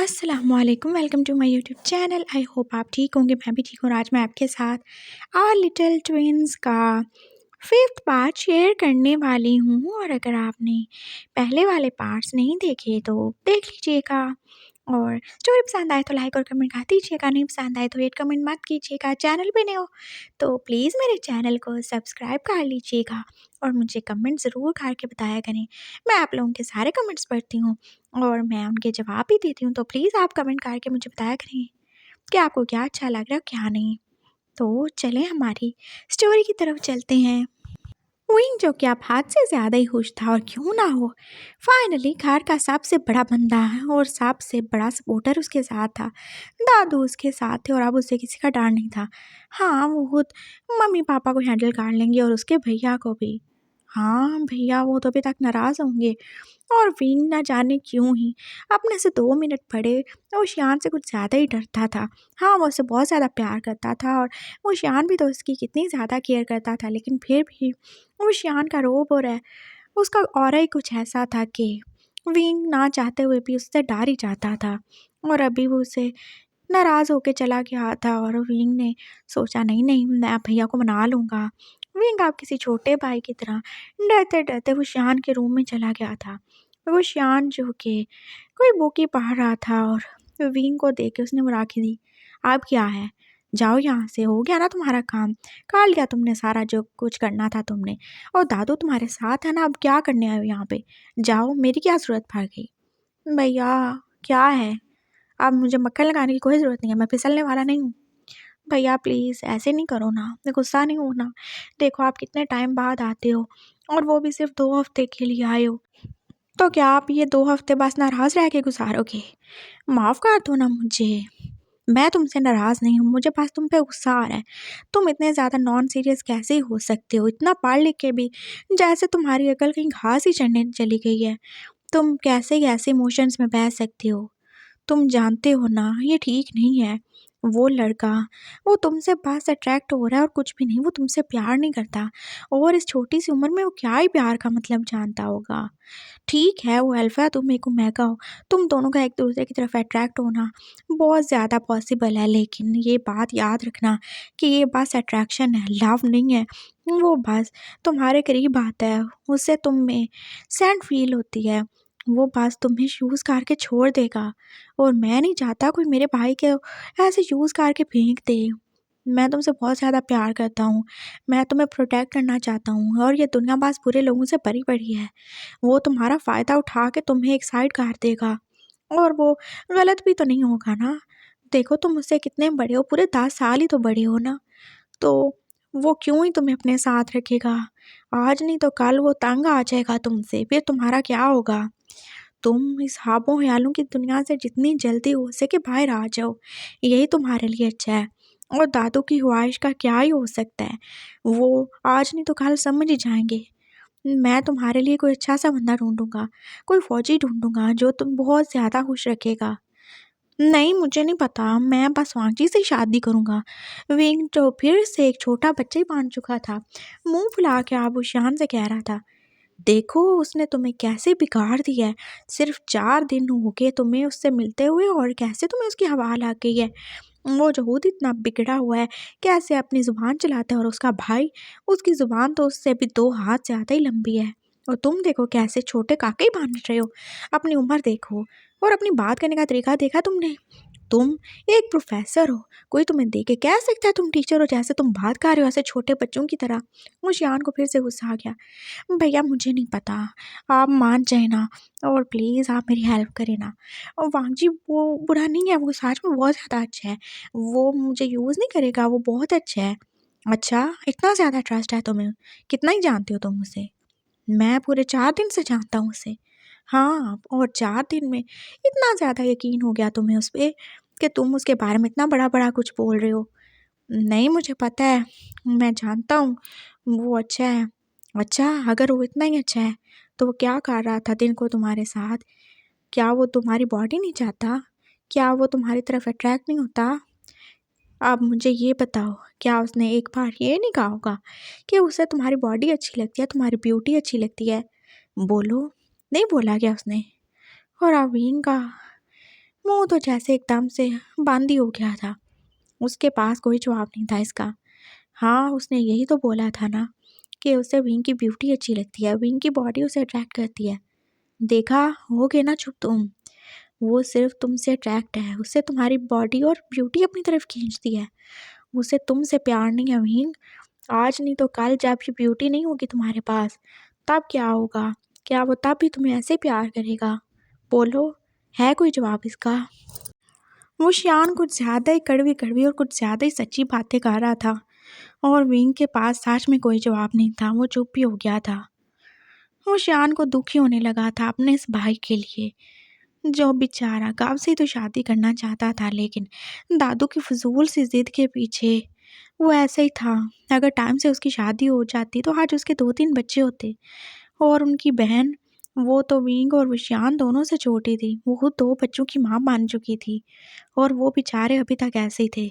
अस्सलामुअलैकुम, welcome to my YouTube channel. I hope आप ठीक होंगे, मैं भी ठीक हूँ। आज मैं आपके साथ आवर लिटिल ट्विंस का फिफ्थ पार्ट शेयर करने वाली हूँ, और अगर आपने पहले वाले पार्ट्स नहीं देखे तो देख लीजिएगा। और स्टोरी पसंद आए तो लाइक और कमेंट कर दीजिएगा, नहीं पसंद आए तो हेट कमेंट मत कीजिएगा। चैनल पे नए हो तो प्लीज़ मेरे चैनल को सब्सक्राइब कर लीजिएगा और मुझे कमेंट ज़रूर करके बताया करें। मैं आप लोगों के सारे कमेंट्स पढ़ती हूँ और मैं उनके जवाब भी देती हूँ, तो प्लीज़ आप कमेंट करके मुझे बताया करें कि आपको क्या अच्छा लग रहा है क्या नहीं। तो चलें हमारी स्टोरी की तरफ चलते हैं। विंग, जो कि आप हाथ से ज़्यादा ही खुश था और क्यों ना हो, फाइनली घर का सबसे बड़ा बंदा है और सबसे बड़ा सपोर्टर उसके साथ था। दादू उसके साथ थे और अब उसे किसी का डर नहीं था। हाँ, वो खुद मम्मी पापा को हैंडल कर लेंगे और उसके भैया को भी। हाँ भैया, वो तो अभी तक नाराज़ होंगे। और विंग ना जाने क्यों ही अपने से 2 मिनट पड़े वो शियान से कुछ ज़्यादा ही डरता था। हाँ, वो उसे बहुत ज़्यादा प्यार करता था और वो शियान भी तो उसकी कितनी ज़्यादा केयर करता था, लेकिन फिर भी वो शियान का रोब और है उसका ऑरा ही कुछ ऐसा था कि विंग ना चाहते हुए भी उससे डर ही जाता था। और अभी वो उसे नाराज़ होके चला गया था और विंग ने सोचा नहीं नहीं, मैं भैया को मना लूँगा। विंग आप किसी छोटे भाई की तरह डरते डरते वो शियान के रूम में चला गया था। वो शियान जो कि कोई बुक ही पढ़ रहा था और विंग को देख के उसने वो राखी दी। अब क्या है, जाओ यहाँ से, हो गया ना तुम्हारा काम, कर लिया तुमने सारा जो कुछ करना था तुमने, और दादू तुम्हारे साथ है ना, अब क्या करने आए हो यहाँ पे, जाओ, मेरी क्या ज़रूरत पड़ गई। भैया क्या है, अब मुझे मक्खन लगाने की कोई ज़रूरत नहीं है, मैं फिसलने वाला नहीं हूँ। भैया प्लीज़ ऐसे नहीं करो ना, गुस्सा नहीं होना, देखो आप कितने टाइम बाद आते हो और वो भी सिर्फ 2 हफ्ते के लिए आए हो, तो क्या आप ये 2 हफ्ते बस नाराज़ रह के गुजारोगे। माफ़ कर दो ना मुझे, मैं तुमसे नाराज़ नहीं हूँ, मुझे बस तुम पे गुस्सा आ रहा है। तुम इतने ज़्यादा नॉन सीरियस कैसे हो सकते हो, इतना पढ़ लिख के भी जैसे तुम्हारी अकल कहीं घास ही चढ़ने चली गई है। तुम कैसे ऐसे इमोशंस में बह सकते हो, तुम जानते हो ना ये ठीक नहीं है। वो लड़का, वो तुमसे बस अट्रैक्ट हो रहा है और कुछ भी नहीं, वो तुमसे प्यार नहीं करता, और इस छोटी सी उम्र में वो क्या ही प्यार का मतलब जानता होगा। ठीक है, वो अल्फ़ा है, तुम एक ओमेगा हो, तुम दोनों का एक दूसरे की तरफ अट्रैक्ट होना बहुत ज़्यादा पॉसिबल है, लेकिन ये बात याद रखना कि ये बस अट्रैक्शन है, लव नहीं है। वो बस तुम्हारे करीब आता है, उससे तुम में सेंट फील होती है, वो बस तुम्हें यूज़ करके छोड़ देगा, और मैं नहीं चाहता कोई मेरे भाई के ऐसे यूज़ करके फेंक दे। मैं तुमसे बहुत ज़्यादा प्यार करता हूँ, मैं तुम्हें प्रोटेक्ट करना चाहता हूँ, और ये दुनिया बस बुरे लोगों से भरी पड़ी है। वो तुम्हारा फ़ायदा उठा के तुम्हें एक साइड कर देगा, और वो गलत भी तो नहीं होगा ना। देखो तुम मुझसे कितने बड़े हो, पूरे 10 साल ही तो बड़े हो ना, तो वो क्यों ही तुम्हें अपने साथ रखेगा। आज नहीं तो कल वो तंग आ जाएगा तुमसे, फिर तुम्हारा क्या होगा। तुम इस ख्वाबों ख्यालों की दुनिया से जितनी जल्दी हो सके बाहर आ जाओ, यही तुम्हारे लिए अच्छा है। और दादू की ख्वाहिश का क्या ही हो सकता है, वो आज नहीं तो कल समझ ही जाएंगे। मैं तुम्हारे लिए कोई अच्छा सा बंदा ढूँढूँगा, कोई फ़ौजी ढूँढूँगा जो तुम बहुत ज़्यादा खुश रखेगा। नहीं, मुझे नहीं पता, मैं बस वांची से ही शादी करूँगा। विंग तो फिर से एक छोटा बच्चा ही बन चुका था। मुँह फुला के आबू शान से कह रहा था, देखो उसने तुम्हें कैसे बिगाड़ दिया है। सिर्फ़ 4 दिन हो गए तुम्हें उससे मिलते हुए और कैसे तुम्हें उसकी हवा लग गई है। वो जो खुद इतना बिगड़ा हुआ है, कैसे अपनी ज़ुबान चलाता है, और उसका भाई, उसकी ज़ुबान तो उससे भी 2 हाथ ज़्यादा ही लंबी है। और तुम देखो कैसे छोटे काके ही बन रहे हो। अपनी उम्र देखो और अपनी बात करने का तरीका देखा तुमने। तुम एक प्रोफ़ेसर हो, कोई तुम्हें देख के कह सकता है तुम टीचर हो, जैसे तुम बात कर रहे हो ऐसे छोटे बच्चों की तरह। वो शियान को फिर से गुस्सा आ गया। भैया मुझे नहीं पता, आप मान जाए ना, और प्लीज़ आप मेरी हेल्प करें ना। और वांगजी वो बुरा नहीं है, वो सच में बहुत ज़्यादा अच्छा है, वो मुझे यूज़ नहीं करेगा, वो बहुत अच्छा है। अच्छा, इतना ज़्यादा ट्रस्ट है तुम्हें, कितना ही जानते हो तुम उसे। मैं पूरे 4 दिन से जानता हूँ उसे। हाँ, और 4 दिन में इतना ज़्यादा यकीन हो गया तुम्हें उस पे कि तुम उसके बारे में इतना बड़ा-बड़ा कुछ बोल रहे हो। नहीं, मुझे पता है, मैं जानता हूँ, वो अच्छा है। अच्छा, अगर वो इतना ही अच्छा है, तो वो क्या कर रहा था दिन को तुम्हारे साथ? क्या वो तुम्हारी बॉडी नहीं चाहता? क्या वो तुम्हारी तरफ अट्रैक्ट नहीं होता? अब मुझे ये बताओ, क्या उसने एक बार ये नहीं कहा होगा कि उसे तुम्हारी बॉडी अच्छी लगती है, तुम्हारी ब्यूटी अच्छी लगती है? बोलो, नहीं बोला क्या उसने? और आवीन का मुंह तो जैसे एकदम से बंद ही हो गया था। उसके पास कोई जवाब नहीं था इसका। हाँ, उसने यही तो बोला था ना कि उसे विंग की ब्यूटी अच्छी लगती है, विंग की बॉडी उसे अट्रैक्ट करती है। देखा, हो गए ना चुप तुम। वो सिर्फ तुमसे अट्रैक्ट है, उसे तुम्हारी बॉडी और ब्यूटी अपनी तरफ खींचती है। उसे तुमसे प्यार नहीं है विंग। आज नहीं तो कल जब ये ब्यूटी नहीं होगी तुम्हारे पास, तब क्या होगा? क्या वो तब भी तुम्हें ऐसे प्यार करेगा? बोलो, है कोई जवाब इसका? वो शियान कुछ ज़्यादा ही कड़वी कड़वी और कुछ ज़्यादा ही सच्ची बातें कर रहा था, और विंग के पास सच में कोई जवाब नहीं था। वो चुप ही हो गया था। वो शियान को दुखी होने लगा था अपने इस भाई के लिए, जो बेचारा कब से तो शादी करना चाहता था, लेकिन दादू की फजूल सी जिद के पीछे वो ऐसे ही था। अगर टाइम से उसकी शादी हो जाती तो आज उसके 2-3 बच्चे होते, और उनकी बहन, वो तो विंग और विशान दोनों से छोटी थी। वो खुद 2 बच्चों की माँ बन चुकी थी, और वो बेचारे अभी तक ऐसे ही थे,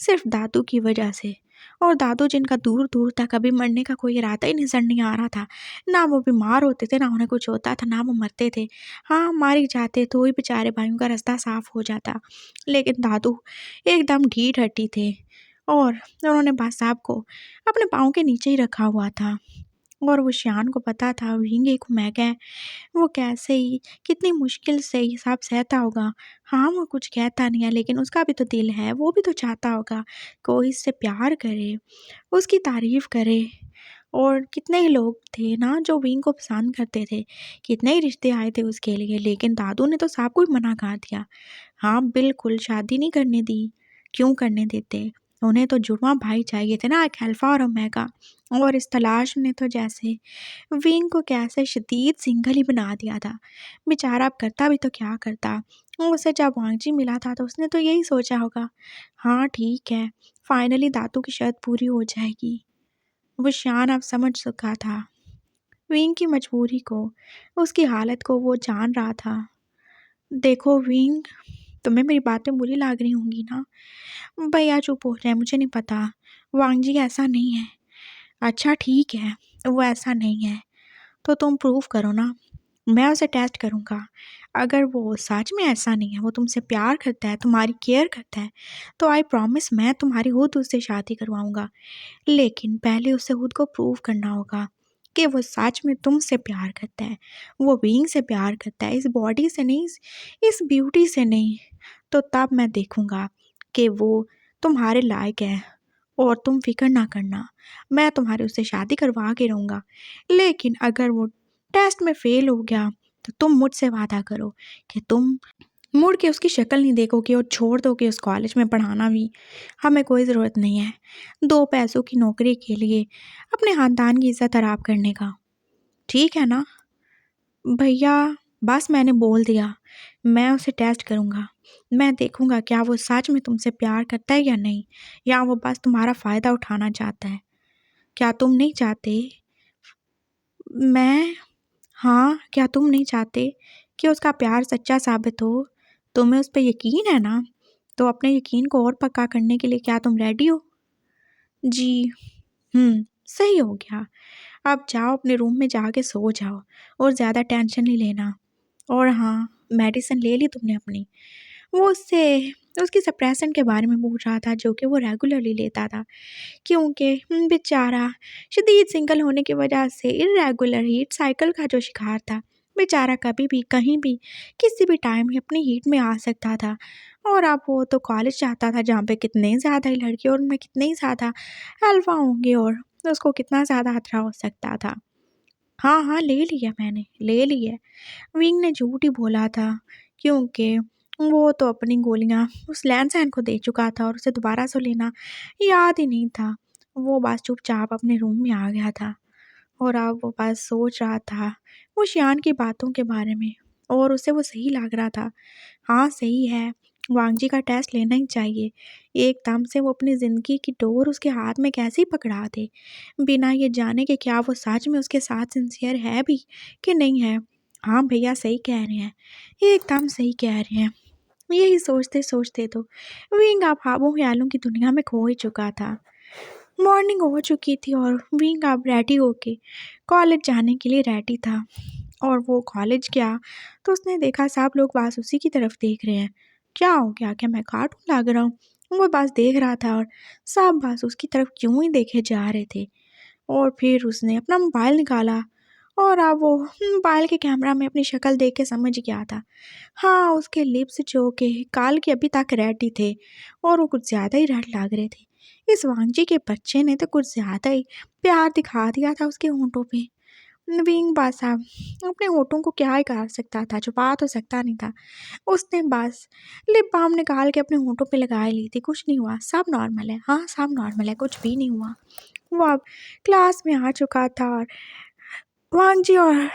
सिर्फ दादू की वजह से। और दादू जिनका दूर दूर तक अभी मरने का कोई इरादा ही नजर नहीं आ रहा था। ना वो बीमार होते थे, ना उन्हें कुछ होता था, ना वो मरते थे। हाँ, मार ही जाते तो ही बेचारे भाइयों का रास्ता साफ हो जाता। लेकिन दादू एकदम ढीठ हड्डी थे, और उन्होंने बस साहब को अपने पाँव के नीचे ही रखा हुआ था। और वो शियान को पता था विंग एक मैग है, वो कैसे ही कितनी मुश्किल से ये सब सहता होगा। हाँ, वो कुछ कहता नहीं है, लेकिन उसका भी तो दिल है, वो भी तो चाहता होगा कोई इससे प्यार करे, उसकी तारीफ करे। और कितने ही लोग थे ना जो विंग को पसंद करते थे, कितने ही रिश्ते आए थे उसके लिए, लेकिन दादू ने तो सब कुछ मना कर दिया। हाँ, बिल्कुल शादी नहीं करने दी। क्यों करने देते? उन्हें तो जुड़वा भाई चाहिए थे ना, एक अल्फा और ओमेगा। और इस तलाश ने तो जैसे विंग को कैसे शदीद सिंगल ही बना दिया था। बेचारा अब करता भी तो क्या करता। उसे जब वांगजी मिला था तो उसने तो यही सोचा होगा, हाँ ठीक है, फाइनली दादू की शर्त पूरी हो जाएगी। वो शान अब समझ चुका था विंग की मजबूरी को, उसकी हालत को वो जान रहा था। देखो विंग, तुम्हें मेरी बातें बुरी लग रही होंगी ना। भैया चुप हो रहे हैं, मुझे नहीं पता। वांगजी ऐसा नहीं है। अच्छा ठीक है, वो ऐसा नहीं है तो तुम प्रूव करो ना। मैं उसे टेस्ट करूँगा। अगर वो सच में ऐसा नहीं है, वो तुमसे प्यार करता है, तुम्हारी केयर करता है, तो आई प्रॉमिस मैं तुम्हारी खुद उससे शादी करवाऊँगा। लेकिन पहले उसे खुद को प्रूव करना होगा कि वो सच में तुमसे प्यार करता है, वो बीइंग से प्यार करता है, इस बॉडी से नहीं, इस ब्यूटी से नहीं। तो तब मैं देखूँगा कि वो तुम्हारे लायक है। और तुम फिक्र ना करना, मैं तुम्हारी उससे शादी करवा के रहूँगा। लेकिन अगर वो टेस्ट में फेल हो गया तो तुम मुझसे वादा करो कि तुम मुड़ के उसकी शक्ल नहीं देखोगे और छोड़ दोगे उस कॉलेज में पढ़ाना भी। हमें कोई ज़रूरत नहीं है 2 पैसों की नौकरी के लिए अपने ख़ानदान की इज़्ज़त ख़राब करने का। ठीक है ना? भैया, बस मैंने बोल दिया, मैं उसे टेस्ट करूँगा। मैं देखूँगा क्या वो सच में तुमसे प्यार करता है या नहीं, या वो बस तुम्हारा फ़ायदा उठाना चाहता है। क्या तुम नहीं चाहते? मैं हाँ, क्या तुम नहीं चाहते कि उसका प्यार सच्चा साबित हो? तुम्हें उस पे यकीन है ना? तो अपने यकीन को और पक्का करने के लिए क्या तुम रेडी हो? जी, सही हो गया। अब जाओ अपने रूम में जाके सो जाओ, और ज़्यादा टेंशन नहीं लेना। और हाँ, मेडिसिन ले ली तुमने अपनी? वो उससे उसकी सप्रेसेंट के बारे में पूछ रहा था, जो कि वो रेगुलरली लेता था, क्योंकि बेचारा शदीद सिंगल होने की वजह से इरेगुलर हीट साइकिल का जो शिकार था। बेचारा कभी भी कहीं भी किसी भी टाइम ही अपनी हीट में आ सकता था। और अब वो तो कॉलेज चाहता था जहाँ पे कितने ज़्यादा ही लड़के और उनमें कितने ही ज़्यादा अल्फा होंगे, और उसको कितना ज़्यादा खतरा हो सकता था। हाँ हाँ, ले लिया मैंने, ले लिया। विंग ने झूठ ही बोला था, क्योंकि वो तो अपनी गोलियां उस लैंसैन को दे चुका था, और उसे दोबारा से लेना याद ही नहीं था। वो बस चुपचाप अपने रूम में आ गया था, और अब वो बस सोच रहा था वो शियान की बातों के बारे में, और उसे वो सही लग रहा था। हाँ सही है, वांगजी का टेस्ट लेना ही चाहिए। एकदम से वो अपनी ज़िंदगी की डोर उसके हाथ में कैसे ही पकड़ा दे, बिना ये जाने कि क्या वो सच में उसके साथ सिंसियर है भी कि नहीं है। हाँ भैया सही कह रहे हैं, एकदम सही कह रहे हैं। यही सोचते सोचते तो विंग अब ख्वाबों ख्यालों की दुनिया में खो ही चुका था। मॉर्निंग हो चुकी थी, और विंग अब रेडी होके कॉलेज जाने के लिए रेडी था। और वो कॉलेज गया तो उसने देखा सब लोग बस उसी की तरफ देख रहे हैं। क्या हो गया, क्या मैं कार्टून लग रहा हूँ? वो बस देख रहा था और सब बस उसकी तरफ क्यों ही देखे जा रहे थे। और फिर उसने अपना मोबाइल निकाला और अब वो मोबाइल के कैमरा में अपनी शक्ल देख के समझ गया था। हाँ, उसके लिप्स जो कि काल के अभी तक रेड ही थे और वो कुछ ज़्यादा ही रेड लग रहे थे। इस वांजी के बच्चे ने तो कुछ ज़्यादा ही प्यार दिखा दिया था उसके होंठों पे। नवीन बस अब अपने होठों को क्या ही कर सकता था, छुपा तो सकता नहीं था। उसने बस लिप बाम निकाल के अपने होठों पे लगा ली थी। कुछ नहीं हुआ, सब नॉर्मल है, हाँ सब नॉर्मल है, कुछ भी नहीं हुआ। वो अब क्लास में आ चुका था और वांजी और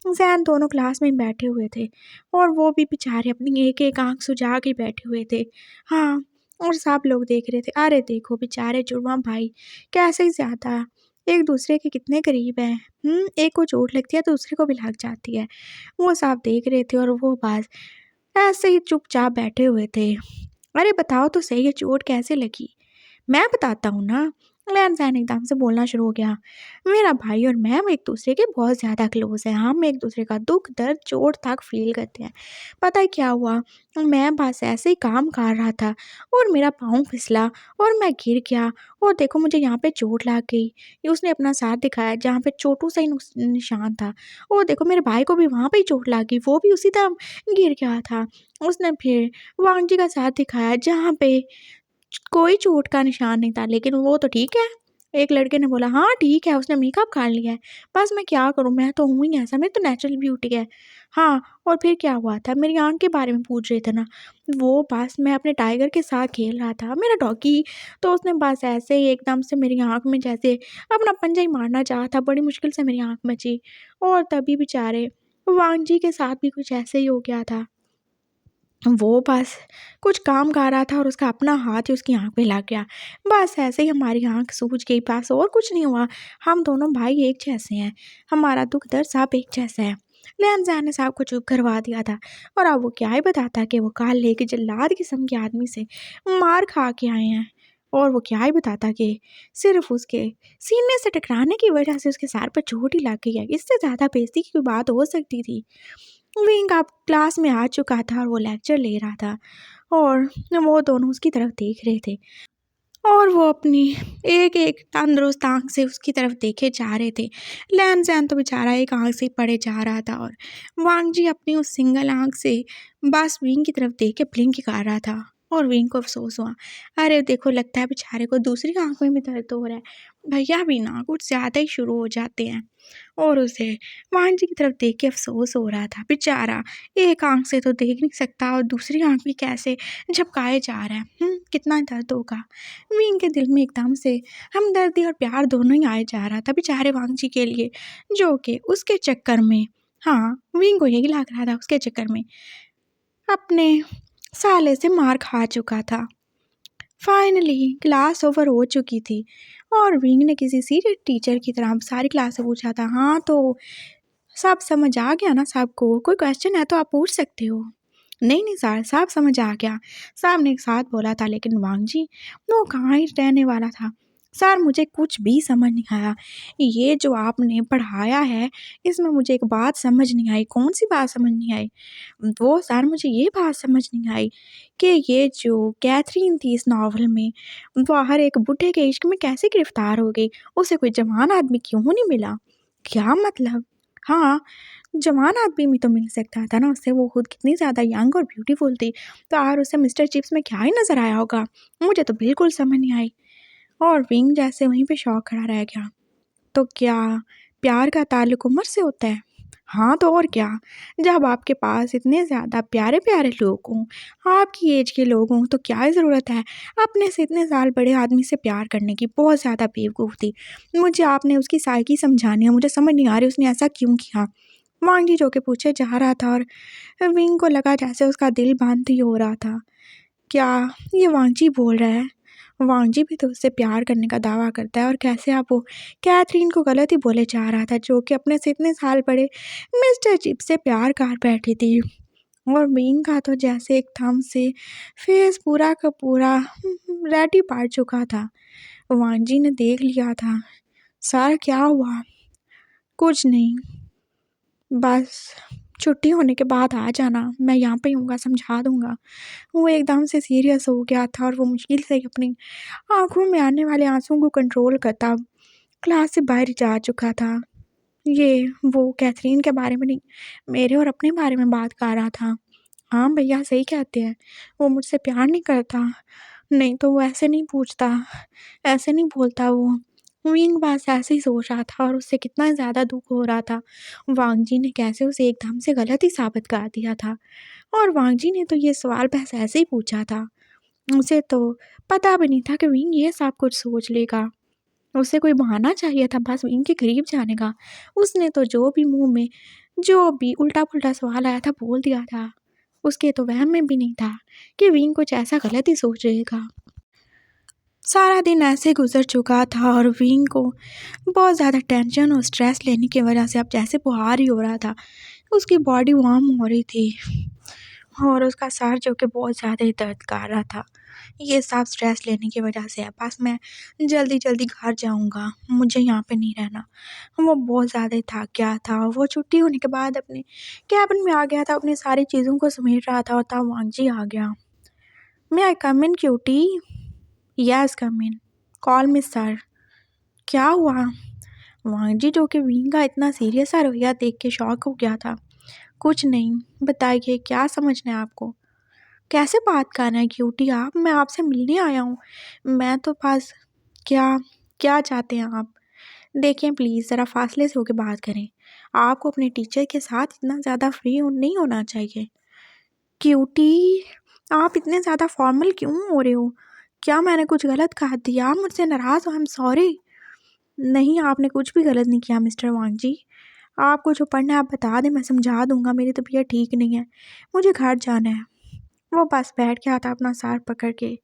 जैन दोनों क्लास में बैठे हुए थे और वो भी बेचारे अपनी एक एक आंख सुझा के बैठे हुए थे। हाँ, और सब लोग देख रहे थे, अरे देखो बेचारे जुड़वा भाई कैसे ज़्यादा एक दूसरे के कितने करीब हैं। एक को चोट लगती है तो दूसरे को भी लग जाती है। वो सब देख रहे थे और वो बस ऐसे ही चुपचाप बैठे हुए थे। अरे बताओ तो सही, ये चोट कैसे लगी? मैं बताता हूँ ना। लैन-सैन एकदम से बोलना शुरू हो गया। मेरा भाई और मैं एक दूसरे के बहुत ज़्यादा क्लोज़ हैं। हम एक दूसरे का दुःख, दर्द, चोट तक फ़ील करते हैं। पता है क्या हुआ? मैं बस ऐसे ही काम कर रहा था और मेरा पाँव फिसला और मैं गिर गया और देखो मुझे यहाँ पे चोट लग गई। ये उसने अपना सर दिखाया जहाँ पे छोटू सा ही निशान था। और देखो मेरे भाई को भी वहाँ पे ही चोट लग गई, वो भी उसी तरह गिर गया था। उसने फिर वांग जी का सर दिखाया जहाँ पे कोई चोट का निशान नहीं था, लेकिन वो तो ठीक है। एक लड़के ने बोला, हाँ ठीक है, उसने मेकअप कर लिया है। बस मैं क्या करूँ, मैं तो हूँ ही ऐसा, मेरी तो नेचुरल ब्यूटी है। हाँ, और फिर क्या हुआ था, मेरी आँख के बारे में पूछ रहे थे ना। वो बस मैं अपने टाइगर के साथ खेल रहा था, मेरा डॉगी, तो उसने बस ऐसे ही एकदम से मेरी आँख में जैसे अपना पंजा ही मारना चाहा था, बड़ी मुश्किल से मेरी आँख बची। और तभी बेचारे वांग जी के साथ भी कुछ ऐसे ही हो गया था। वो बस कुछ काम कर रहा था और उसका अपना हाथ ही उसकी आँख पे लग गया। बस ऐसे ही हमारी आँख सूज गई, बस और कुछ नहीं हुआ। हम दोनों भाई एक जैसे हैं, हमारा दुःख दर्द सब एक जैसा है। लेन-ज़ैन ने सबको चुप करवा दिया था और अब वो क्या ही बताता कि वो काले के जल्लाद किस्म के आदमी से मार खा के आए हैं। और वो क्या ही बताता कि सिर्फ़ उसके सीने से टकराने की वजह से उसके सर पर चोट ही लग गई है। इससे ज़्यादा बेइज़्ज़ती की कोई बात हो सकती थी? विंग अब क्लास में आ चुका था और वो लेक्चर ले रहा था और वो दोनों उसकी तरफ देख रहे थे और वो अपनी एक-एक तंदुरुस्त आँख से उसकी तरफ देखे जा रहे थे। लैन-ज़ैन तो बेचारा एक आँख से ही पढ़े जा रहा था और वांग जी अपनी उस सिंगल आँख से बस विंग की तरफ देख के ब्लिंक कर रहा था और विंग को अफ़सोस हुआ। अरे देखो, लगता है बेचारे को दूसरी आँख में भी दर्द हो रहा है। भैया भी ना कुछ ज़्यादा ही शुरू हो जाते हैं। और उसे वांग जी की तरफ देख के अफ़सोस हो रहा था। बेचारा एक आँख से तो देख नहीं सकता और दूसरी आँख भी कैसे झपकाए जा रहा है। कितना दर्द होगा। विंग के दिल में एकदम से हमदर्दी और प्यार दोनों ही आए जा रहा था बेचारे वांग जी के लिए, जो कि उसके चक्कर में, हाँ, विंग को यही लग रहा था, उसके चक्कर में अपने साले से मार खा चुका था। फाइनली क्लास ओवर हो चुकी थी और विंग ने किसी सीरियस टीचर की तरह सारी क्लास से पूछा था, हाँ तो सब समझ आ गया ना सबको? कोई क्वेश्चन है तो आप पूछ सकते हो। नहीं नहीं सर, सब समझ आ गया, सब ने एक साथ बोला था। लेकिन वांग जी, वो कहाँ ही रहने वाला था। सर मुझे कुछ भी समझ नहीं आया, ये जो आपने पढ़ाया है इसमें मुझे एक बात समझ नहीं आई। कौन सी बात समझ नहीं आई? वो सर मुझे ये बात समझ नहीं आई कि ये जो कैथरीन थी इस नावल में, वो हर एक बूढ़े के इश्क में कैसे गिरफ्तार हो गई? उसे कोई जवान आदमी क्यों नहीं मिला? क्या मतलब? हाँ, जवान आदमी भी तो मिल सकता था ना उससे, वो खुद कितनी ज़्यादा यंग और ब्यूटीफुल थी। तो और उसे मिस्टर चिप्स में क्या ही नज़र आया होगा? मुझे तो बिल्कुल समझ नहीं आई। और विंग जैसे वहीं पे शौक खड़ा रह गया। तो क्या प्यार का ताल्लुक उम्र से होता है? हाँ तो और क्या। जब आपके पास इतने ज़्यादा प्यारे-प्यारे लोग हों, आपकी एज के लोग हों, तो क्या ही ज़रूरत है अपने से इतने साल बड़े आदमी से प्यार करने की? बहुत ज़्यादा बेवकूफ़ थी। मुझे आपने उसकी साइकी समझानी है, मुझे समझ नहीं आ रही उसने ऐसा क्यों किया? वांग जी के पूछे जा रहा था और विंग को लगा जैसे उसका दिल बंद ही हो रहा था। क्या ये वांग जी बोल रहा है? वांग जी भी तो उससे प्यार करने का दावा करता है और कैसे आप वो कैथरीन को गलत ही बोले जा रहा था, जो कि अपने से इतने साल बड़े मिस्टर चिप से प्यार कर बैठी थी। और विंग का तो जैसे एकदम से फेस पूरा का पूरा रेड ही पड़ चुका था। वांग जी ने देख लिया था। सर क्या हुआ? कुछ नहीं, बस छुट्टी होने के बाद आ जाना, मैं यहाँ पे ही हूँगा, समझा दूँगा। वो एकदम से सीरियस हो गया था और वो मुश्किल से अपनी आँखों में आने वाले आँसुओं को कंट्रोल करता क्लास से बाहर जा चुका था। ये वो कैथरीन के बारे में नहीं, मेरे और अपने बारे में बात कर रहा था। हाँ, भैया सही कहते हैं, वो मुझसे प्यार नहीं करता, नहीं तो वो ऐसे नहीं पूछता, ऐसे नहीं बोलता वो। विंग बस ऐसे ही सोच रहा था और उससे कितना ज़्यादा दुःख हो रहा था। वांग जी ने कैसे उसे एकदम से गलत ही साबित कर दिया था और वांग जी ने तो ये सवाल बस ऐसे ही पूछा था। उसे तो पता भी नहीं था कि विंग ये सब कुछ सोच लेगा। उसे कोई बहाना चाहिए था बस विंग के करीब जाने का। उसने तो जो भी मुँह में जो भी उल्टा-पुल्टा सवाल आया था बोल दिया था। उसके तो वहम में भी नहीं था कि विंग कुछ ऐसा गलत ही सोच लेगा। सारा दिन ऐसे गुजर चुका था और विंग को बहुत ज़्यादा टेंशन और स्ट्रेस लेने की वजह से अब जैसे बुखार ही हो रहा था। उसकी बॉडी वार्म हो रही थी और उसका सर जो कि बहुत ज़्यादा ही दर्द कर रहा था। ये सब स्ट्रेस लेने की वजह से है। बस मैं जल्दी-जल्दी घर जाऊँगा, मुझे यहाँ पे नहीं रहना। वो बहुत ज़्यादा ही थक गया था। वो छुट्टी होने के बाद अपने केबिन में आ गया था, अपनी सारी चीज़ों को समेट रहा था और तब वांग जी आ गया। "मे आई कम इन क्यूटी?" "यस कम इन, कॉल मी सर।" "क्या हुआ?" वांग जी जो कि विंग का इतना सीरियस सा रवैया देख के शॉक हो गया था। "कुछ नहीं, बताइए क्या समझना है आपको?" "कैसे बात कर रहे हैं क्यूटी आप? मैं आपसे मिलने आया हूँ। मैं तो बस..." "क्या क्या चाहते हैं आप?" "देखिए प्लीज़ ज़रा फासले से होके बात करें। आपको अपने टीचर के साथ इतना ज़्यादा फ्री नहीं होना चाहिए।" "क्यूटी, आप इतने ज़्यादा फॉर्मल क्यों हो रहे हो? क्या मैंने कुछ गलत कह दिया? आप मुझसे नाराज़ हो? I am sorry." "नहीं, आपने कुछ भी गलत नहीं किया मिस्टर वांग जी। आपको जो पढ़ना है आप बता दें, मैं समझा दूँगा। मेरी तबीयत ठीक नहीं है, मुझे घर जाना है।" वो बस बैठ गया था अपना सर पकड़ के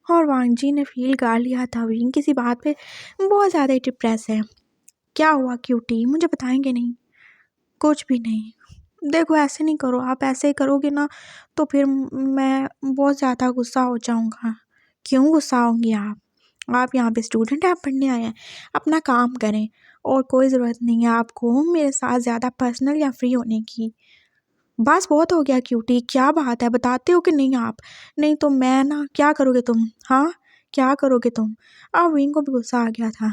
और वांग जी ने फ़ील कर लिया था विंग किसी बात पे बहुत ज़्यादा ही डिप्रेस है। "क्या हुआ क्यूटी, मुझे बताएँगे नहीं?" "कुछ भी नहीं।" "देखो ऐसे नहीं करो, आप ऐसे करोगे ना तो फिर मैं बहुत ज़्यादा गुस्सा हो जाऊँगा।" "क्यों गुस्सा होंगी आप? आप यहाँ पे स्टूडेंट हैं, आप पढ़ने आए हैं। अपना काम करें और कोई ज़रूरत नहीं है आपको मेरे साथ ज़्यादा पर्सनल या फ्री होने की। बस बहुत हो गया क्यूटी, क्या बात है बताते हो कि नहीं आप? नहीं तो मैं ना..." "क्या करोगे तुम? हाँ, क्या करोगे तुम?" अब विंग को भी गुस्सा आ गया था।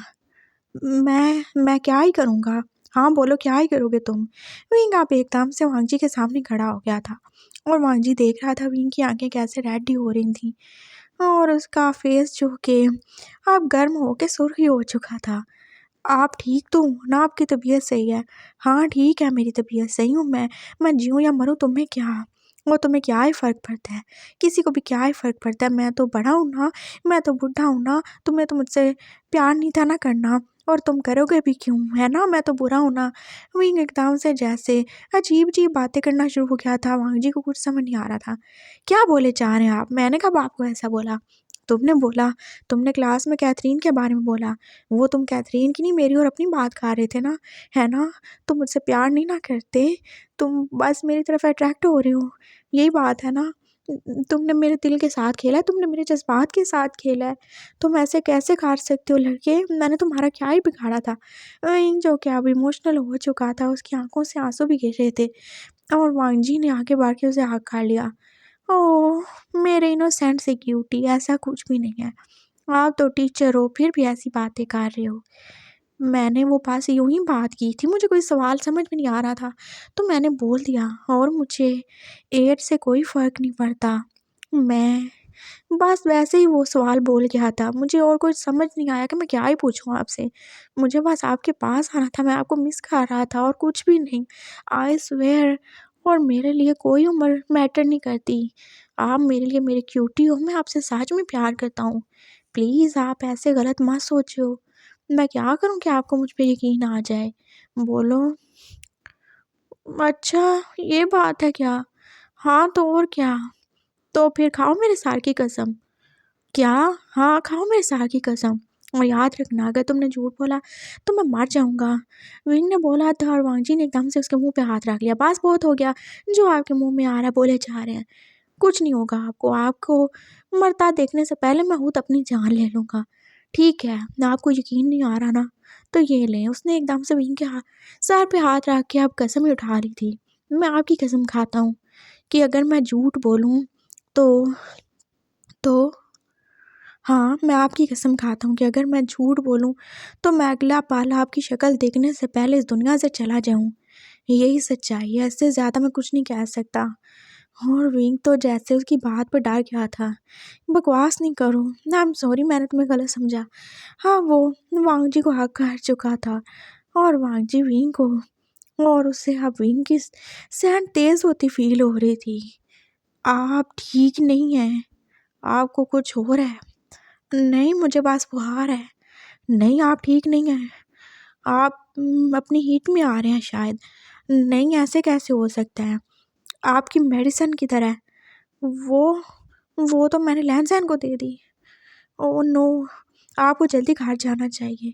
मैं क्या ही करूँगा? हाँ, बोलो क्या ही करोगे तुम?" विंग अब एकदम से वांग जी के सामने खड़ा हो गया था और वांग जी देख रहा था विंग की आँखें कैसे रेड हो रही थीं और उसका फेस जो कि अब गर्म होके सुर्ख ही हो चुका था। "आप ठीक तो हो ना? आपकी तबीयत सही है?" "हाँ, ठीक है मेरी तबीयत, सही हूँ मैं जीऊँ या मरूँ तुम्हें क्या? वो तुम्हें क्या ही फ़र्क पड़ता है? किसी को भी क्या ही फ़र्क पड़ता है? मैं तो बड़ा हूँ ना, मैं तो बूढ़ा हूँ ना, तुम्हें तो मुझसे प्यार नहीं था ना करना और तुम करोगे भी क्यों? है ना? मैं तो बुरा हूँ ना?" विंग एकदम से जैसे अजीब-अजीब बातें करना शुरू हो गया था, वांग जी को कुछ समझ नहीं आ रहा था। "क्या बोले जा रहे हैं आप? मैंने कब आपको ऐसा बोला? तुमने बोला, तुमने क्लास में कैथरीन के बारे में बोला। वो तुम कैथरीन की नहीं मेरी और अपनी बात कर रहे थे ना, है ना? तुम मुझसे प्यार नहीं ना करते, तुम बस मेरी तरफ अट्रैक्ट हो रहे हो, यही बात है ना? तुमने मेरे दिल के साथ खेला है, तुमने मेरे जज़्बात के साथ खेला है, तुम ऐसे कैसे कर सकते हो लड़के? मैंने तुम्हारा क्या ही बिगाड़ा था?" जो कि अब इमोशनल हो चुका था, उसकी आँखों से आँसू भी गिर रहे थे और वांग जी ने आगे बढ़ के उसे हग कर लिया। "ओह! मेरे इनोसेंट से क्यूटी, ऐसा कुछ भी नहीं है। आप तो टीचर हो, फिर भी ऐसी बातें कर रहे हो। मैंने वो बस यूँ ही बात की थी, मुझे कोई सवाल समझ में नहीं आ रहा था, तो मैंने बोल दिया और मुझे एज से कोई फ़र्क नहीं पड़ता। मैं बस वैसे ही वो सवाल बोल गया था, मुझे और कुछ समझ नहीं आया कि मैं क्या ही पूछूँ आपसे। मुझे बस आपके पास आना था, मैं आपको मिस कर रहा था और कुछ भी नहीं। आई स्वेयर और मेरे लिए कोई उम्र मैटर नहीं करती। आप मेरे लिए मेरी क्यूटी हो, मैं आपसे सच में प्यार करता हूँ। प्लीज़ आप ऐसे गलत मत सोचो। मैं क्या करूँ कि आपको मुझ पे यकीन आ जाए? बोलो। "अच्छा, ये बात है क्या? हाँ, तो और क्या? तो फिर खाओ मेरे सर की कसम।" "क्या?" "हाँ, खाओ मेरे सर की कसम और याद रखना अगर तुमने झूठ बोला तो मैं मर जाऊँगा।" विंग ने बोला था और वांग जी ने एकदम से उसके मुँह पे हाथ रख लिया। "बस बहुत हो गया, जो आपके मुँह में आ रहा है बोले जा रहे हैं। कुछ नहीं होगा आपको, आपको मरता देखने से पहले मैं खुद अपनी जान ले लूँगा। ठीक है, आपको यकीन नहीं आ रहा ना? तो ये लें।" उसने एकदम से विंग के सर पे हाथ रख के अब कसम ही उठा ली थी। मैं आपकी कसम खाता हूँ कि अगर मैं झूठ बोलूँ तो तो हाँ, मैं आपकी कसम खाता हूँ कि अगर मैं झूठ बोलूँ तो मैं अगला पल आपकी शक्ल देखने से पहले इस दुनिया से चला जाऊँ। यही सच्चाई है, इससे ज़्यादा मैं कुछ नहीं कह सकता। और विंग तो जैसे उसकी बात पर डर गया था। बकवास नहीं करो, आई एम सॉरी, मैंने तुम्हें गलत समझा। हाँ, वो वांग जी को हक कर चुका था और वांग जी विंग को, और उससे अब विंग की सहन तेज़ होती फील हो रही थी। आप ठीक नहीं हैं, आपको कुछ हो रहा है। नहीं, मुझे बस बुखार है। नहीं, आप ठीक नहीं हैं। आप अपनी हीट में आ रहे हैं शायद। नहीं, ऐसे कैसे हो सकता है? आपकी मेडिसिन किधर है? वो वो तो मैंने लैंसैन को दे दी। Oh no! आपको जल्दी घर जाना चाहिए।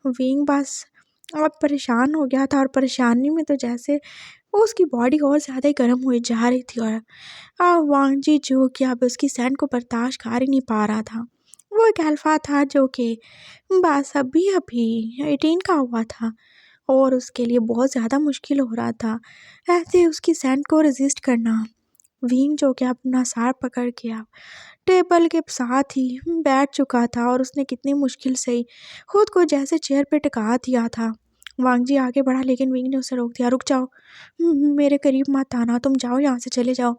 विंग बस अब परेशान हो गया था और परेशानी में तो जैसे उसकी बॉडी और ज़्यादा ही गर्म हुई जा रही थी और वांग जी जो कि अब उसकी सेंट को बर्दाश्त कर ही नहीं पा रहा था। वो एक अल्फा था जो कि बस अभी-अभी 18 का हुआ था और उसके लिए बहुत ज़्यादा मुश्किल हो रहा था ऐसे उसकी सेंट को रेज़िस्ट करना। विंग जो कि अपना सार पकड़ के अब टेबल के साथ ही बैठ चुका था और उसने कितनी मुश्किल से ही खुद को जैसे चेयर पे टिका दिया था। वांग जी आगे बढ़ा लेकिन विंग ने उसे रोक दिया। रुक जाओ, मेरे करीब मत आना, तुम जाओ यहाँ से, चले जाओ।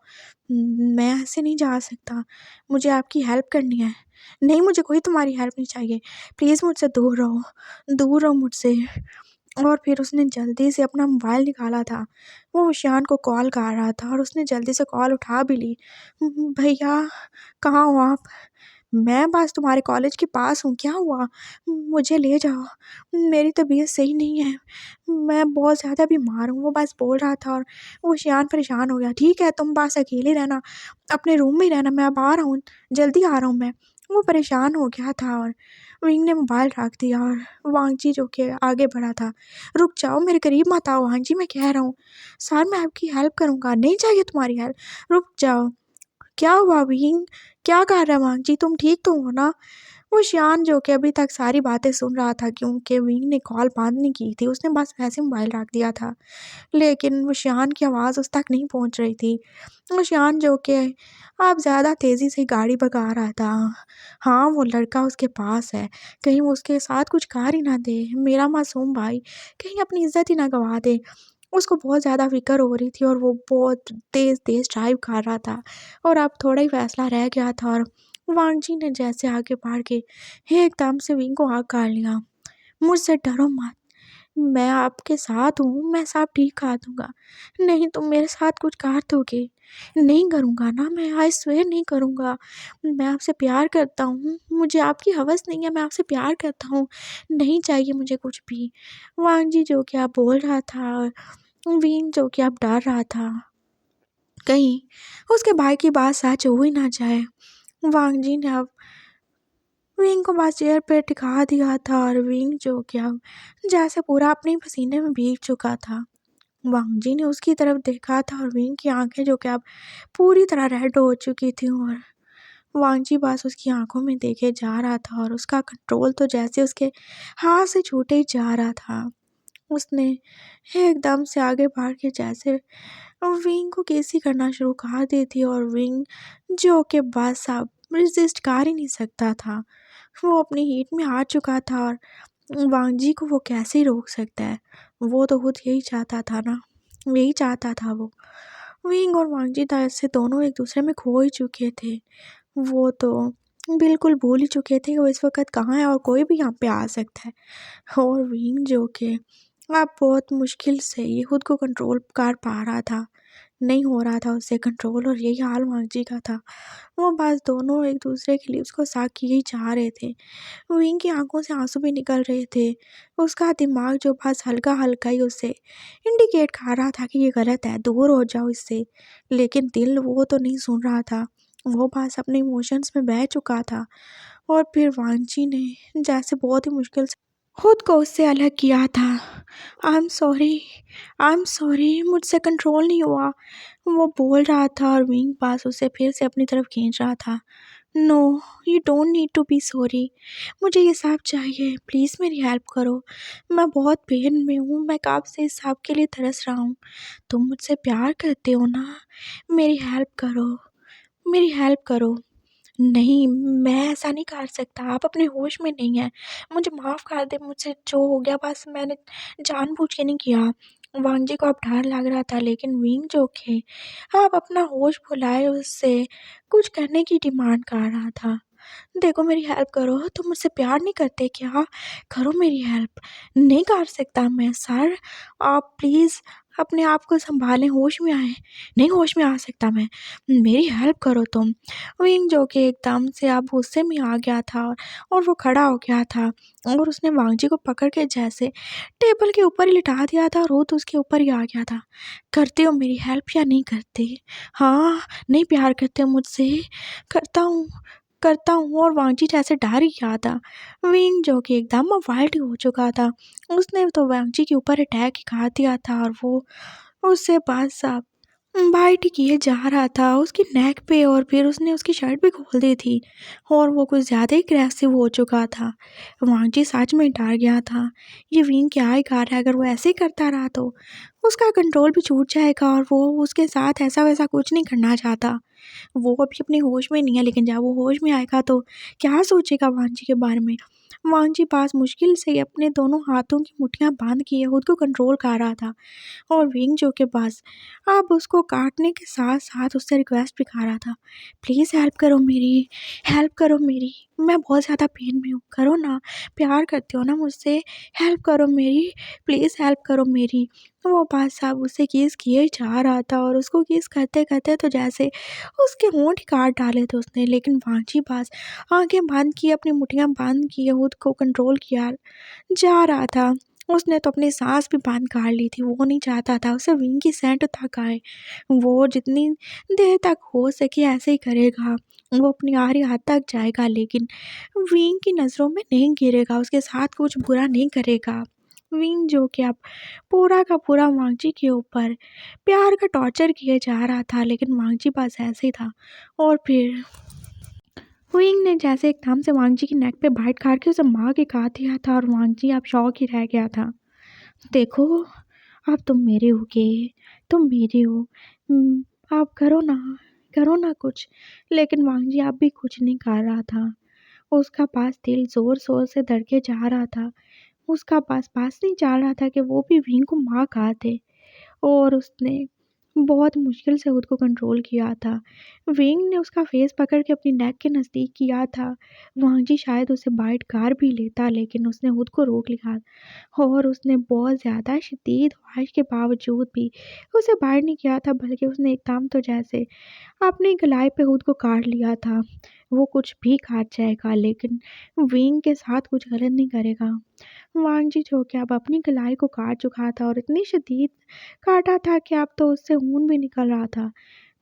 मैं ऐसे नहीं जा सकता, मुझे आपकी हेल्प करनी है। नहीं, मुझे कोई तुम्हारी हेल्प नहीं चाहिए, प्लीज़ मुझसे दूर रहो मुझसे। और फिर उसने जल्दी से अपना मोबाइल निकाला था। वो ईशान को कॉल कर रहा था और उसने जल्दी से कॉल उठा भी ली। भैया, कहाँ हो आप? मैं बस तुम्हारे कॉलेज के पास हूँ, क्या हुआ? मुझे ले जाओ, मेरी तबीयत सही नहीं है, मैं बहुत ज़्यादा बीमार हूँ। वो बस बोल रहा था और वो ईशान परेशान हो गया। ठीक है, तुम बस अकेले रहना, अपने रूम में ही रहना, मैं अब आ रहा हूँ, जल्दी आ रहा हूँ मैं। वो परेशान हो गया था और विंग ने मोबाइल रख दिया और वांगजी जो कि आगे बढ़ा था। रुक जाओ, मेरे करीब मत आओ वांगजी, मैं कह रहा हूँ। सर, मैं आपकी हेल्प करूँगा, नहीं चाहिए तुम्हारी हेल्प, रुक जाओ। क्या हुआ विंग? क्या कर रहा है वांगजी, तुम ठीक तो हो ना? वो शियान जो कि अभी तक सारी बातें सुन रहा था क्योंकि विंग ने कॉल बंद नहीं की थी, उसने बस वैसे मोबाइल रख दिया था। लेकिन वो शियान की आवाज़ उस तक नहीं पहुँच रही थी। वो शियान जो कि अब ज़्यादा तेज़ी से गाड़ी भगा रहा था। हाँ, वो लड़का उसके पास है, कहीं वो उसके साथ कुछ कर ही ना दे, मेरा मासूम भाई, कहीं अपनी इज़्ज़त ही ना गँवा दे। उसको बहुत ज़्यादा फ़िक्र हो रही थी और वो बहुत तेज़-तेज़ ड्राइव कर रहा था और अब थोड़ा ही फ़ैसला रह गया था और वांगजी ने जैसे आगे बढ़ के एकदम से विंग को आग कर लिया। मुझसे डरो मत, मैं आपके साथ हूँ, मैं सब ठीक कर दूँगा। नहीं, तुम मेरे साथ कुछ कर दोगे? नहीं करूँगा ना, मैं, आई स्वेयर नहीं करूँगा। मैं आपसे प्यार करता हूँ, मुझे आपकी हवस नहीं है, मैं आपसे प्यार करता हूँ। नहीं चाहिए मुझे कुछ भी। वांग जी जो कि अब बोल रहा था और विंग जो कि अब डर रहा था, कहीं उसके भाई की बात सच हो ही ना जाए। वांग जी ने अब विंग को बस चेयर पे टिका दिया था और विंग जो कि अब जैसे पूरा अपने पसीने में भीग चुका था। वांग जी ने उसकी तरफ देखा था और विंग की आंखें जो कि अब पूरी तरह रेड हो चुकी थी और वांग जी बस उसकी आंखों में देखे जा रहा था और उसका कंट्रोल तो जैसे उसके हाथ से छूटे ही जा रहा था। उसने एकदम से आगे बढ़ के जैसे विंग को केसी करना शुरू कर दी थी और विंग जो कि बस अब रेजिस्ट कर ही नहीं सकता था। वो अपनी हीट में आ चुका था और वांग जी को वो कैसे ही रोक सकता है। वो तो खुद यही चाहता था ना, यही चाहता था वो। विंग और वांग जी ऐसे दोनों एक दूसरे में खो ही चुके थे। वो तो बिल्कुल भूल ही चुके थे वो इस वक्त कहाँ है और कोई भी यहाँ पे आ सकता है। और विंग जो कि अब बहुत मुश्किल से ये खुद को कंट्रोल कर पा रहा था, नहीं हो रहा था उससे कंट्रोल और यही हाल वांग जी का था। वो बस दोनों एक दूसरे के लिए उसको साथ किए ही जा रहे थे। विंग की आंखों से आंसू भी निकल रहे थे। उसका दिमाग जो बस हल्का-हल्का ही उसे इंडिकेट कर रहा था कि ये गलत है, दूर हो जाओ इससे। लेकिन दिल वो तो नहीं सुन रहा था। वो बस अपने इमोशंस में बह चुका था। और फिर वांची ने जैसे बहुत ही मुश्किल से खुद को उससे अलग किया था। आई एम सॉरी, मुझसे कंट्रोल नहीं हुआ। वो बोल रहा था और विंग पास उसे फिर से अपनी तरफ खींच रहा था। No, you don't need to be sorry. मुझे ये सांप चाहिए, प्लीज़ मेरी हेल्प करो। मैं बहुत पेन में हूँ, मैं कब से इस सांप के लिए तरस रहा हूँ। तुम मुझसे प्यार करते हो ना? मेरी हेल्प करो, मेरी हेल्प करो। नहीं, मैं ऐसा नहीं कर सकता, आप अपने होश में नहीं हैं। मुझे माफ़ कर दें, मुझसे जो हो गया बस मैंने जानबूझ के नहीं किया। वांग जी को अब डर लग रहा था, लेकिन विंग जो थे, आप अपना होश भुलाए उससे कुछ करने की डिमांड कर रहा था। देखो मेरी हेल्प करो, तुम मुझसे प्यार नहीं करते क्या? करो मेरी हेल्प। नहीं कर सकता मैं सर, आप प्लीज़ अपने आप को सँभालें, होश में आएँ। नहीं होश में आ सकता मैं, मेरी हेल्प करो तुम। विंग जो कि एकदम से अब गुस्से में आ गया था और वो खड़ा हो गया था और उसने वांगजी को पकड़ के जैसे टेबल के ऊपर ही लिटा दिया था और वो तो उसके ऊपर ही आ गया था। करते हो मेरी हेल्प या नहीं करते? हाँ, नहीं प्यार करते हो मुझसे? करता हूँ, करता हूँ। और वांगजी जैसे डर ही गया था। विंग जो कि एकदम वाइल्ड हो चुका था, उसने तो वांगजी के ऊपर अटैक ही कर दिया था और वो उससे बस अब बाइट किए जा रहा था उसकी नेक पे और फिर उसने उसकी शर्ट भी खोल दी थी और वो कुछ ज़्यादा ही अग्रेसिव हो चुका था। वांगजी सच में डर गया था, ये विंग क्या ही कर रहा है, अगर वो ऐसे ही करता रहा तो उसका कंट्रोल भी छूट जाएगा और वो उसके साथ ऐसा वैसा कुछ नहीं करना चाहता। वो अभी अपने होश में नहीं है, लेकिन जब वो होश में आएगा तो क्या सोचेगा वांगजी के बारे में। वांगजी पास मुश्किल से अपने दोनों हाथों की मुट्ठियाँ बांध किए खुद को कंट्रोल कर रहा था और विंग जो के पास अब उसको काटने के साथ साथ उससे रिक्वेस्ट भी कर रहा था, प्लीज़ हेल्प करो मेरी, हेल्प करो मेरी, मैं बहुत ज़्यादा पेन में हूँ, करो ना, प्यार करते हो ना मुझसे, हेल्प करो मेरी, प्लीज़ हेल्प करो मेरी। वो बात साहब उससे किस किए जा रहा था और उसको किस करते करते तो जैसे उसके होंठ ही काट डाले थे उसने, लेकिन वांची पास आंखें बंद की अपनी मुट्ठियाँ बंद किए खुद को कंट्रोल किया जा रहा था। उसने तो अपनी साँस भी बंद कर ली थी, वो नहीं चाहता था उसे विंग की सेंट तक आए। वो जितनी देर तक हो सके ऐसे ही करेगा, वो अपनी आखिरी हद तक जाएगा लेकिन विंग की नज़रों में नहीं गिरेगा, उसके साथ कुछ बुरा नहीं करेगा। विंग जो कि अब पूरा का पूरा वांगजी के ऊपर प्यार का टॉर्चर किया जा रहा था, लेकिन वांगजी पास ऐसे ही था। और फिर हुइंग ने जैसे एकदम से वांगजी की नेक पे बाइट खा के उसे मार के काट दिया था और वांगजी अब शॉक ही रह गया था। देखो, अब तुम मेरे हो के, तुम मेरे हो। आप करो ना कुछ। लेकिन वांगजी अब भी कुछ नहीं कर रहा था। उसका पास दिल ज़ोर-ज़ोर से धड़के जा रहा था। उसका पास नहीं चल रहा था कि वो भी विंग को मार काट दे। और उसने बहुत मुश्किल से खुद को कंट्रोल किया था। विंग ने उसका फेस पकड़ के अपनी नेक के नज़दीक किया था। वांगजी शायद उसे बाइट कर भी लेता, लेकिन उसने खुद को रोक लिया और उसने बहुत ज़्यादा शदीद ख्वाहिश के बावजूद भी उसे बाइट नहीं किया था, बल्कि उसने एकदम तो जैसे अपनी गलाई पे खुद को काट लिया था। वो कुछ भी काट जाएगा, लेकिन विंग के साथ कुछ गलत नहीं करेगा। वांगजी जो कि अब अपनी कलाई को काट चुका था और इतनी शदीद काटा था कि अब तो उससे खून भी निकल रहा था।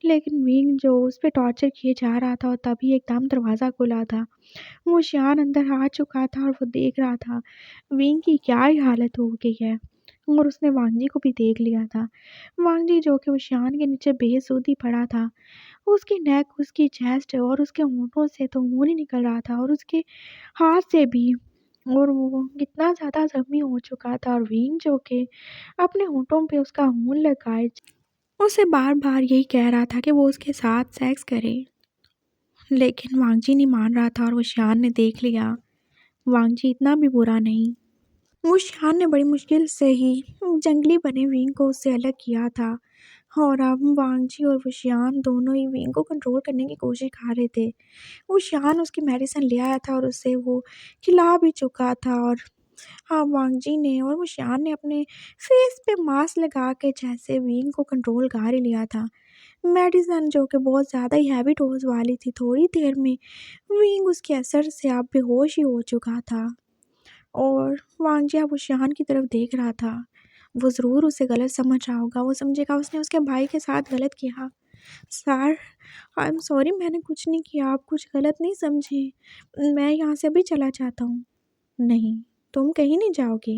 लेकिन विंग जो उस पे टॉर्चर किए जा रहा था और तभी एकदम दरवाज़ा खुला था। वो शियान अंदर आ चुका था और वो देख रहा था विंग की क्या ही हालत हो गई है और उसने वांगजी को भी देख लिया था। वांगजी जो कि वो शियान के नीचे बेसुधी पड़ा था, उसकी नेक, उसकी चेस्ट और उसके होंठों से तो खून ही निकल रहा था और उसके हाथ से भी। और वो कितना ज़्यादा ज़ख्मी हो चुका था और विंग जो कि अपने होठों पे उसका खून लगाए उसे बार-बार यही कह रहा था कि वो उसके साथ सेक्स करे। लेकिन वांगजी नहीं मान रहा था और वो शियान ने देख लिया, वांगजी इतना भी बुरा नहीं। वो शियान ने बड़ी मुश्किल से ही जंगली बने विंग को उससे अलग किया था और अब वांगजी और वो शियान दोनों ही विंग को कंट्रोल करने की कोशिश कर रहे थे। वो शियान उसकी मेडिसिन ले आया था और उससे वो खिला भी चुका था और हाँ, वांगजी ने और वो शियान ने अपने फेस पे मास्क लगा के जैसे विंग को कंट्रोल कर ही लिया था। मेडिसिन जो कि बहुत ज़्यादा ही हैवी डोज वाली थी, थोड़ी देर में विंग उसके असर से अब बेहोश ही हो चुका था और वांगजी अब उस शियान की तरफ देख रहा था। वो ज़रूर उसे गलत समझ रहा होगा, वो समझेगा उसने उसके भाई के साथ गलत किया। सर, आई एम सॉरी, मैंने कुछ नहीं किया, आप कुछ गलत नहीं समझे। मैं यहाँ से अभी चला जाता हूँ। नहीं, तुम कहीं नहीं जाओगे।